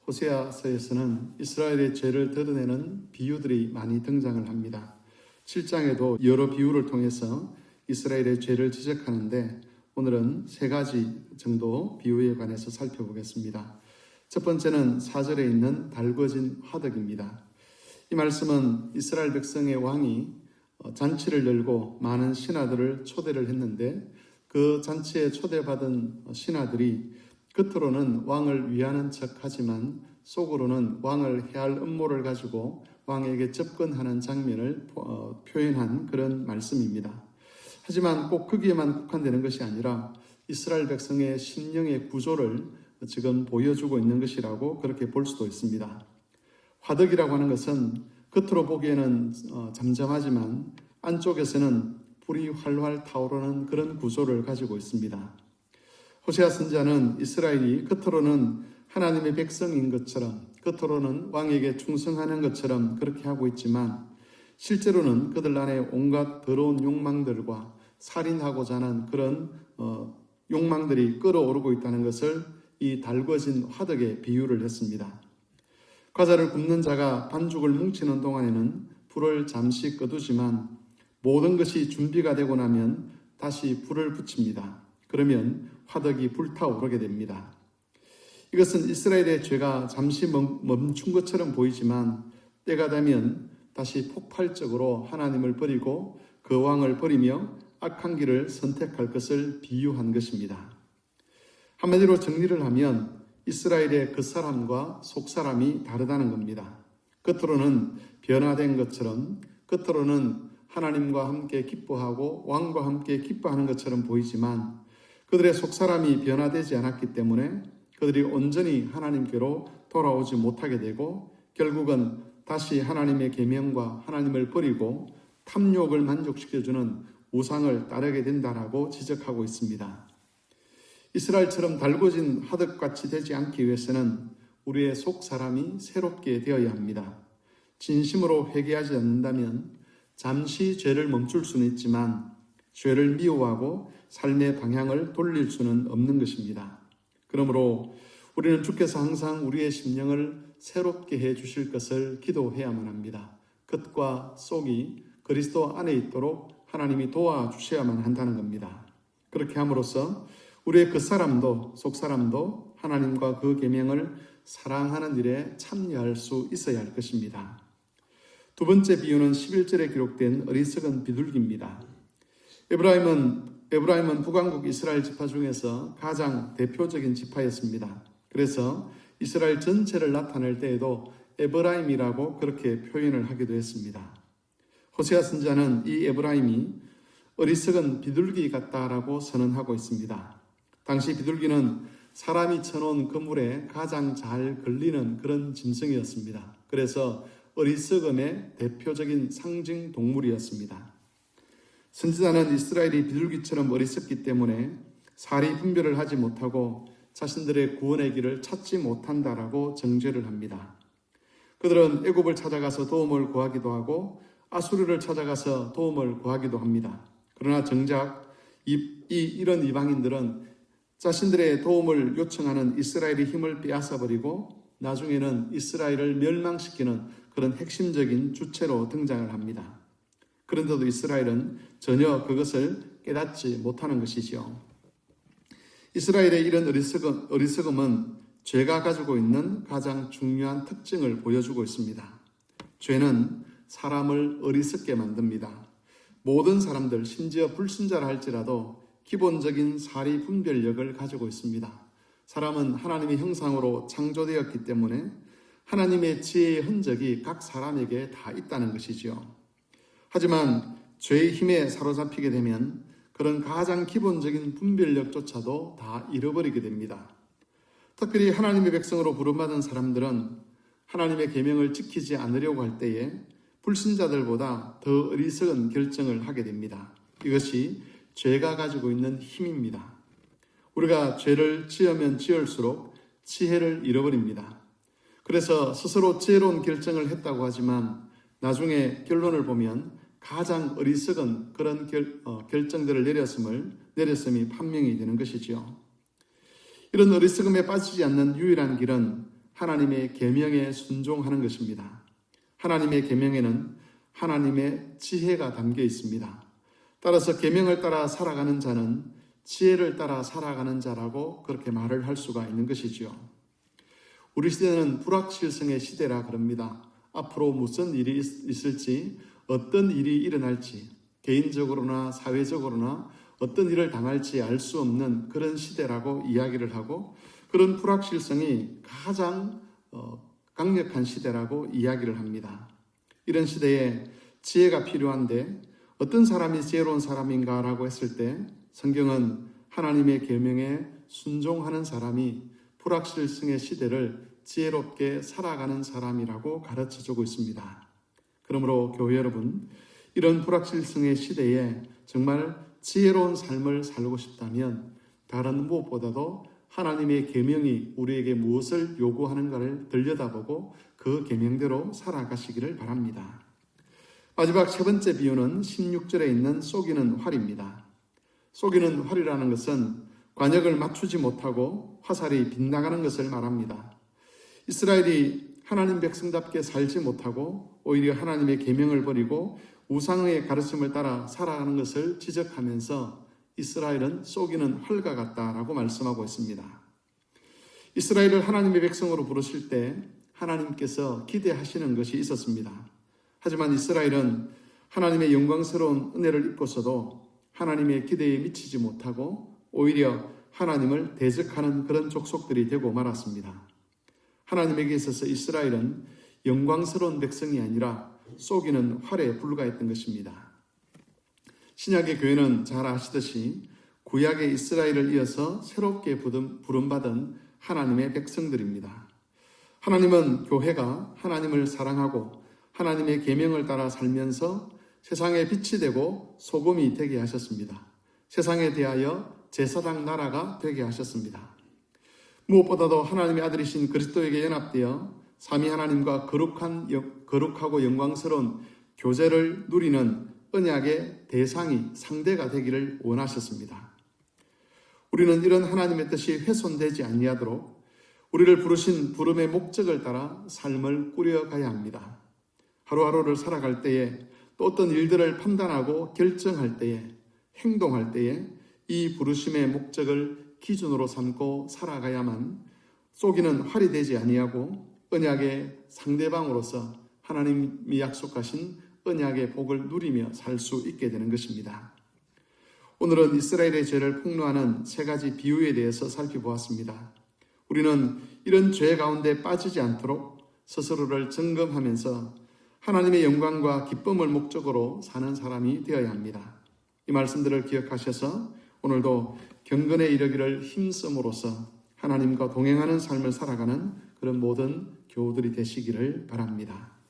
호세아서에서는 이스라엘의 죄를 드러내는 비유들이 많이 등장을 합니다. 7장에도 여러 비유를 통해서 이스라엘의 죄를 지적하는데 오늘은 3가지 정도 비유에 관해서 살펴보겠습니다. 첫 번째는 4절에 있는 달궈진 화덕입니다. 이 말씀은 이스라엘 백성의 왕이 잔치를 열고 많은 신하들을 초대를 했는데 그 잔치에 초대받은 신하들이 겉으로는 왕을 위하는 척하지만 속으로는 왕을 해할 음모를 가지고 왕에게 접근하는 장면을 표현한 그런 말씀입니다. 하지만 꼭 거기에만 국한되는 것이 아니라 이스라엘 백성의 심령의 구조를 지금 보여주고 있는 것이라고 그렇게 볼 수도 있습니다. 화덕이라고 하는 것은 겉으로 보기에는 잠잠하지만 안쪽에서는 불이 활활 타오르는 그런 구조를 가지고 있습니다. 호세아 선지자는 이스라엘이 겉으로는 하나님의 백성인 것처럼, 겉으로는 왕에게 충성하는 것처럼 그렇게 하고 있지만 실제로는 그들 안에 온갖 더러운 욕망들과 살인하고자 하는 그런 욕망들이 끓어오르고 있다는 것을 이 달궈진 화덕에 비유를 했습니다. 과자를 굽는 자가 반죽을 뭉치는 동안에는 불을 잠시 꺼두지만 모든 것이 준비가 되고 나면 다시 불을 붙입니다. 그러면 화덕이 불타오르게 됩니다. 이것은 이스라엘의 죄가 잠시 멈춘 것처럼 보이지만 때가 되면 다시 폭발적으로 하나님을 버리고 그 왕을 버리며 악한 길을 선택할 것을 비유한 것입니다. 한마디로 정리를 하면 이스라엘의 겉사람과 속사람이 다르다는 겁니다. 겉으로는 변화된 것처럼, 겉으로는 하나님과 함께 기뻐하고 왕과 함께 기뻐하는 것처럼 보이지만 그들의 속사람이 변화되지 않았기 때문에 그들이 온전히 하나님께로 돌아오지 못하게 되고 결국은 다시 하나님의 계명과 하나님을 버리고 탐욕을 만족시켜주는 우상을 따르게 된다라고 지적하고 있습니다. 이스라엘처럼 달궈진 화덕같이 되지 않기 위해서는 우리의 속사람이 새롭게 되어야 합니다. 진심으로 회개하지 않는다면 잠시 죄를 멈출 수는 있지만 죄를 미워하고 삶의 방향을 돌릴 수는 없는 것입니다. 그러므로 우리는 주께서 항상 우리의 심령을 새롭게 해 주실 것을 기도해야만 합니다. 겉과 속이 그리스도 안에 있도록 하나님이 도와주셔야만 한다는 겁니다. 그렇게 함으로써 우리의 겉사람도 속사람도 하나님과 그 계명을 사랑하는 일에 참여할 수 있어야 할 것입니다. 두 번째 비유는 11절에 기록된 어리석은 비둘기입니다. 에브라임은 북왕국 이스라엘 지파 중에서 가장 대표적인 지파였습니다. 그래서 이스라엘 전체를 나타낼 때에도 에브라임이라고 그렇게 표현을 하기도 했습니다. 호세아 선지자는 이 에브라임이 어리석은 비둘기 같다라고 선언하고 있습니다. 당시 비둘기는 사람이 쳐놓은 그물에 가장 잘 걸리는 그런 짐승이었습니다. 그래서 어리석음의 대표적인 상징 동물이었습니다. 선지자는 이스라엘이 비둘기처럼 어리석기 때문에 사리 분별을 하지 못하고 자신들의 구원의 길을 찾지 못한다라고 정죄를 합니다. 그들은 애굽을 찾아가서 도움을 구하기도 하고 아수르를 찾아가서 도움을 구하기도 합니다. 그러나 정작 이런 이방인들은 자신들의 도움을 요청하는 이스라엘의 힘을 빼앗아버리고 나중에는 이스라엘을 멸망시키는 그런 핵심적인 주체로 등장을 합니다. 그런데도 이스라엘은 전혀 그것을 깨닫지 못하는 것이지요. 이스라엘의 이런 어리석음은 죄가 가지고 있는 가장 중요한 특징을 보여주고 있습니다. 죄는 사람을 어리석게 만듭니다. 모든 사람들, 심지어 불신자라 할지라도 기본적인 사리 분별력을 가지고 있습니다. 사람은 하나님의 형상으로 창조되었기 때문에 하나님의 지혜의 흔적이 각 사람에게 다 있다는 것이지요. 하지만 죄의 힘에 사로잡히게 되면 그런 가장 기본적인 분별력조차도 다 잃어버리게 됩니다. 특별히 하나님의 백성으로 부름받은 사람들은 하나님의 계명을 지키지 않으려고 할 때에 불신자들보다 더 어리석은 결정을 하게 됩니다. 이것이 죄가 가지고 있는 힘입니다. 우리가 죄를 지으면 지을수록 지혜를 잃어버립니다. 그래서 스스로 지혜로운 결정을 했다고 하지만 나중에 결론을 보면 가장 어리석은 그런 결정들을 내렸음이 판명이 되는 것이지요. 이런 어리석음에 빠지지 않는 유일한 길은 하나님의 계명에 순종하는 것입니다. 하나님의 계명에는 하나님의 지혜가 담겨 있습니다. 따라서 계명을 따라 살아가는 자는 지혜를 따라 살아가는 자라고 그렇게 말을 할 수가 있는 것이지요. 우리 시대는 불확실성의 시대라 그럽니다. 앞으로 무슨 일이 있을지, 어떤 일이 일어날지, 개인적으로나 사회적으로나 어떤 일을 당할지 알 수 없는 그런 시대라고 이야기를 하고, 그런 불확실성이 가장 강력한 시대라고 이야기를 합니다. 이런 시대에 지혜가 필요한데 어떤 사람이 지혜로운 사람인가라고 했을 때 성경은 하나님의 계명에 순종하는 사람이 불확실성의 시대를 지혜롭게 살아가는 사람이라고 가르쳐주고 있습니다. 그러므로 교회 여러분, 이런 불확실성의 시대에 정말 지혜로운 삶을 살고 싶다면 다른 무엇보다도 하나님의 계명이 우리에게 무엇을 요구하는가를 들여다보고 그 계명대로 살아가시기를 바랍니다. 마지막 세 번째 비유는 16절에 있는 쏘기는 활입니다. 쏘기는 활이라는 것은 관역을 맞추지 못하고 화살이 빗나가는 것을 말합니다. 이스라엘이 하나님 백성답게 살지 못하고 오히려 하나님의 계명을 버리고 우상의 가르침을 따라 살아가는 것을 지적하면서 이스라엘은 쏘기는 활과 같다라고 말씀하고 있습니다. 이스라엘을 하나님의 백성으로 부르실 때 하나님께서 기대하시는 것이 있었습니다. 하지만 이스라엘은 하나님의 영광스러운 은혜를 입고서도 하나님의 기대에 미치지 못하고 오히려 하나님을 대적하는 그런 족속들이 되고 말았습니다. 하나님에게 있어서 이스라엘은 영광스러운 백성이 아니라 쏘기는 활에 불과했던 것입니다. 신약의 교회는 잘 아시듯이 구약의 이스라엘을 이어서 새롭게 부름받은 하나님의 백성들입니다. 하나님은 교회가 하나님을 사랑하고 하나님의 계명을 따라 살면서 세상에 빛이 되고 소금이 되게 하셨습니다. 세상에 대하여 제사장 나라가 되게 하셨습니다. 무엇보다도 하나님의 아들이신 그리스도에게 연합되어 삼위 하나님과 거룩하고 영광스러운 교제를 누리는 언약의 대상이 상대가 되기를 원하셨습니다. 우리는 이런 하나님의 뜻이 훼손되지 아니하도록 우리를 부르신 부름의 목적을 따라 삶을 꾸려가야 합니다. 하루하루를 살아갈 때에 또 어떤 일들을 판단하고 결정할 때에 행동할 때에 이 부르심의 목적을 기준으로 삼고 살아가야만 쏘기는 활이 되지 아니하고 언약의 상대방으로서 하나님이 약속하신 언약의 복을 누리며 살 수 있게 되는 것입니다. 오늘은 이스라엘의 죄를 폭로하는 세 가지 비유에 대해서 살펴보았습니다. 우리는 이런 죄 가운데 빠지지 않도록 스스로를 점검하면서 하나님의 영광과 기쁨을 목적으로 사는 사람이 되어야 합니다. 이 말씀들을 기억하셔서 오늘도 경건에 이르기를 힘쓰므로써 하나님과 동행하는 삶을 살아가는 그런 모든 교우들이 되시기를 바랍니다.